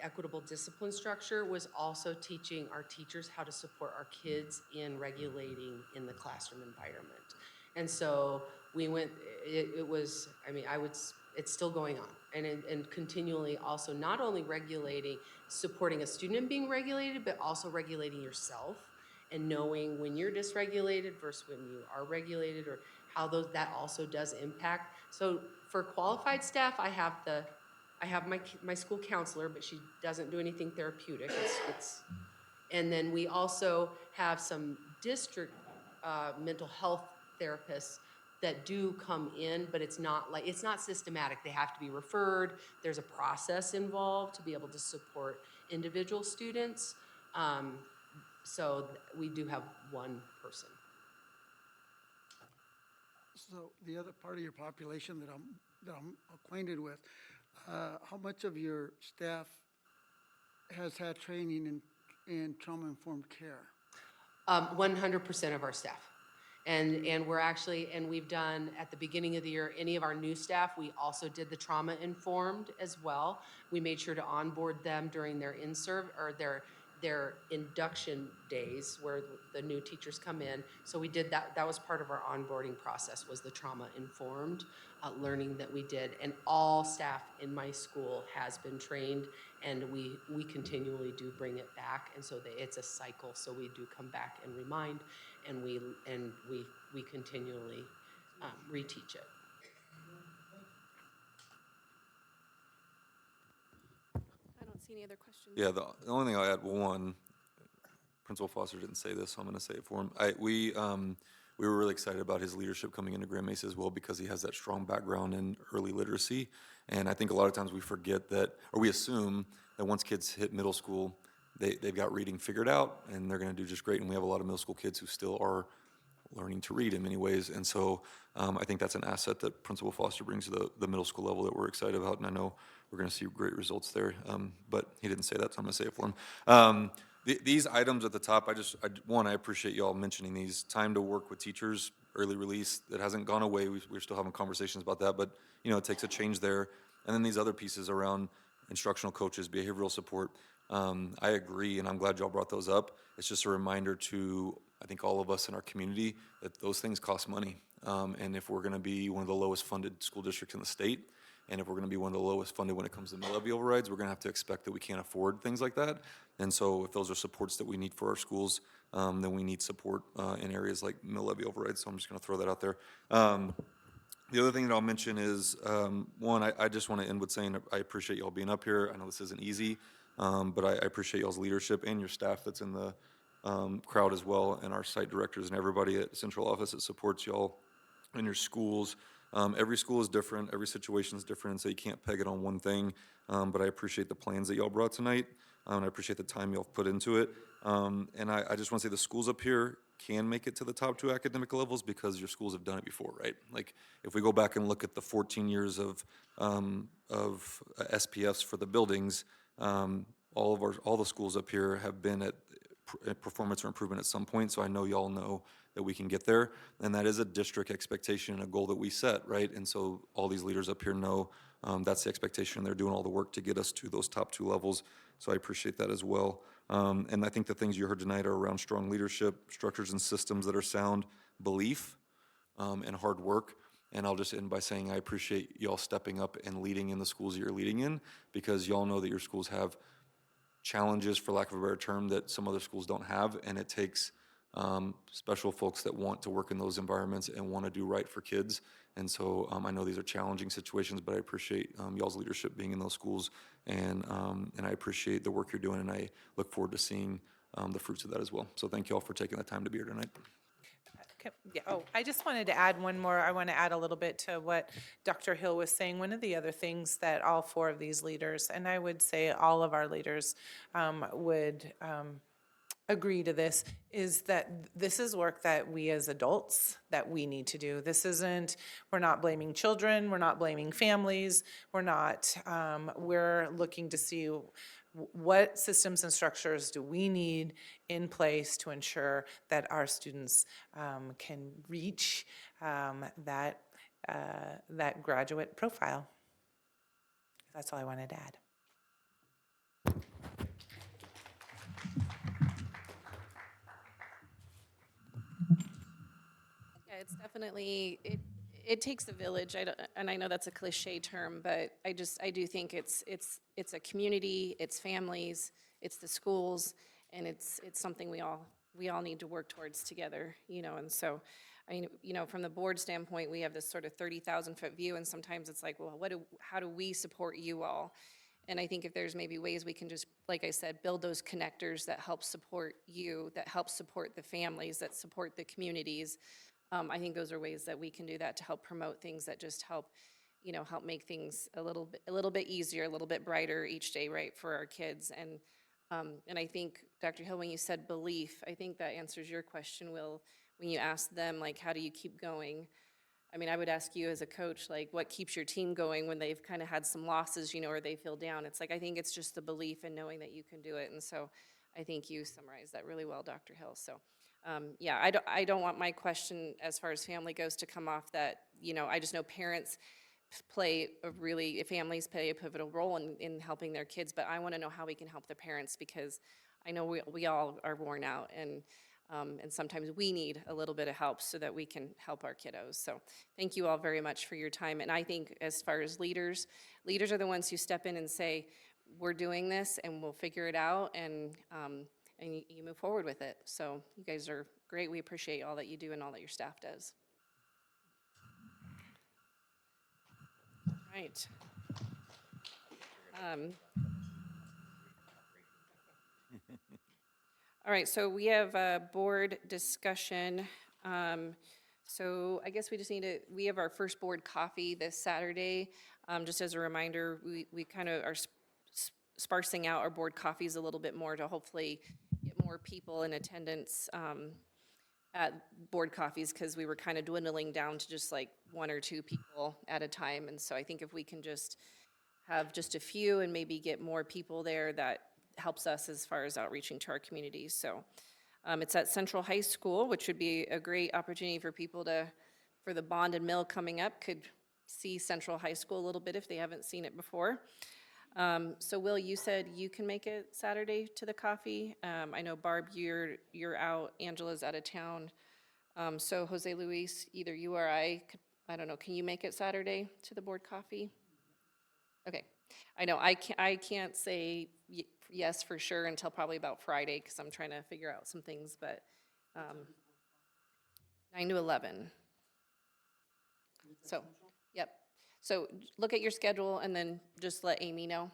equitable discipline structure was also teaching our teachers how to support our kids in regulating in the classroom environment. And so we went, it's still going on, and continually also not only supporting a student in being regulated, but also regulating yourself and knowing when you're dysregulated versus when you are regulated, or how that also does impact. So for qualified staff, I have my school counselor, but she doesn't do anything therapeutic. And then we also have some district mental health therapists that do come in, but it's not systematic. They have to be referred. There's a process involved to be able to support individual students. So we do have one person.
So the other part of your population that I'm acquainted with, how much of your staff has had training in trauma-informed care?
100% of our staff. And we've done, at the beginning of the year, any of our new staff, we also did the trauma-informed as well. We made sure to onboard them during their their induction days where the new teachers come in. So we did that. That was part of our onboarding process, was the trauma-informed learning that we did. And all staff in my school has been trained, and we continually do bring it back. And so it's a cycle. So we do come back and remind, and we continually reteach it.
I don't see any other questions.
Yeah, the only thing I'll add, one, Principal Foster didn't say this, so I'm going to say it for him. We were really excited about his leadership coming into Grand Mesa as well, because he has that strong background in early literacy. And I think a lot of times we forget that, or we assume that once kids hit middle school, they've got reading figured out and they're going to do just great. And we have a lot of middle school kids who still are learning to read in many ways. And so I think that's an asset that Principal Foster brings to the middle school level that we're excited about. And I know we're going to see great results there. But he didn't say that, so I'm going to say it for him. These items at the top, I appreciate y'all mentioning these. Time to work with teachers, early release, that hasn't gone away. We're still having conversations about that, but it takes a change there. And then these other pieces around instructional coaches, behavioral support. I agree, and I'm glad y'all brought those up. It's just a reminder to, I think, all of us in our community that those things cost money. And if we're going to be one of the lowest funded school districts in the state, and if we're going to be one of the lowest funded when it comes to mill levy overrides, we're going to have to expect that we can't afford things like that. And so if those are supports that we need for our schools, then we need support in areas like mill levy overrides. So I'm just going to throw that out there. The other thing that I'll mention is, one, I just want to end with saying I appreciate y'all being up here. I know this isn't easy, but I appreciate y'all's leadership and your staff that's in the crowd as well, and our site directors and everybody at central office that supports y'all in your schools. Every school is different, every situation is different, so you can't peg it on one thing, but I appreciate the plans that y'all brought tonight, and I appreciate the time y'all put into it. And I just want to say the schools up here can make it to the top 2 academic levels because your schools have done it before, right? Like, if we go back and look at the 14 years of SPFs for the buildings, all the schools up here have been at performance or improvement at some point, so I know y'all know that we can get there, and that is a district expectation and a goal that we set, right? And so all these leaders up here know that's the expectation. They're doing all the work to get us to those top 2 levels, so I appreciate that as well. And I think the things you heard tonight are around strong leadership, structures and systems that are sound, belief, and hard work. And I'll just end by saying I appreciate y'all stepping up and leading in the schools that you're leading in, because y'all know that your schools have challenges, for lack of a better term, that some other schools don't have, and it takes special folks that want to work in those environments and want to do right for kids. And so I know these are challenging situations, but I appreciate y'all's leadership being in those schools, and I appreciate the work you're doing, and I look forward to seeing the fruits of that as well. So thank you all for taking the time to be here tonight.
Yeah, I just wanted to add one more. I want to add a little bit to what Dr. Hill was saying. One of the other things that all 4 of these leaders, and I would say all of our leaders, would agree to this, is that this is work that we as adults, that we need to do. This isn't, we're not blaming children, we're not blaming families, we're looking to see what systems and structures do we need in place to ensure that our students can reach that graduate profile. That's all I wanted to add.
Yeah, it's definitely, it takes a village. And I know that's a cliche term, but I do think it's a community, it's families, it's the schools, and it's something we all need to work towards together, and so, from the board standpoint, we have this sort of 30,000-foot view, and sometimes it's like, well, how do we support you all? And I think if there's maybe ways we can just, like I said, build those connectors that help support you, that help support the families, that support the communities, I think those are ways that we can do that to help promote things that just help make things a little bit easier, a little bit brighter each day, right, for our kids. And I think, Dr. Hill, when you said belief, I think that answers your question, Will, when you asked them, like, how do you keep going? I mean, I would ask you as a coach, like, what keeps your team going when they've kind of had some losses, or they feel down? It's like, I think it's just the belief and knowing that you can do it. And so I think you summarized that really well, Dr. Hill. So, yeah, I don't want my question as far as family goes to come off that, I just know parents families play a pivotal role in helping their kids, but I want to know how we can help the parents, because I know we all are worn out, and sometimes we need a little bit of help so that we can help our kiddos. So thank you all very much for your time. And I think as far as leaders are the ones who step in and say, we're doing this and we'll figure it out, and you move forward with it. So you guys are great. We appreciate all that you do and all that your staff does. Right. All right, so we have a board discussion. So I guess we have our first board coffee this Saturday. Just as a reminder, we kind of are sparsing out our board coffees a little bit more to hopefully get more people in attendance at board coffees, because we were kind of dwindling down to just like 1 or 2 people at a time. And so I think if we can just have just a few and maybe get more people there, that helps us as far as outreaching to our communities. So it's at Central High School, which would be a great opportunity for people for the Bond and Mill coming up, could see Central High School a little bit if they haven't seen it before. So Will, you said you can make it Saturday to the coffee. I know Barb, you're out, Angela's out of town. So Jose Luis, either you or I don't know, can you make it Saturday to the board coffee? Okay, I know I can't say yes for sure until probably about Friday, because I'm trying to figure out some things, but 9 to 11. So, yep. So look at your schedule and then just let Amy know.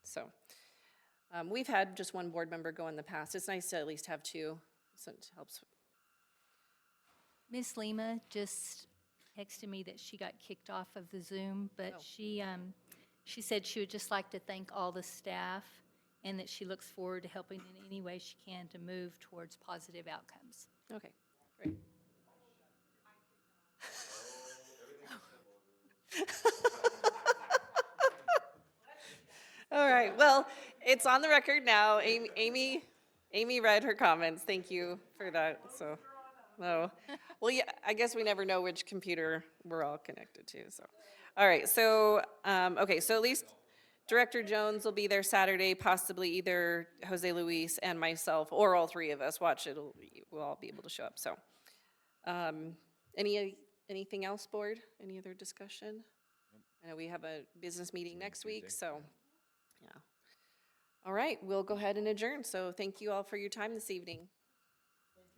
So we've had just 1 board member go in the past. It's nice to at least have 2, so it helps.
Miss Lima just texted me that she got kicked off of the Zoom, but she said she would just like to thank all the staff, and that she looks forward to helping in any way she can to move towards positive outcomes.
Okay, great. All right, well, it's on the record now. Amy read her comments. Thank you for that. So, no. Well, yeah, I guess we never know which computer we're all connected to. So, all right, so, okay, so at least Director Jones will be there Saturday, possibly either Jose Luis and myself, or all 3 of us. Watch, we'll all be able to show up. So, anything else, board? Any other discussion? I know we have a business meeting next week, so, All right, we'll go ahead and adjourn. So thank you all for your time this evening.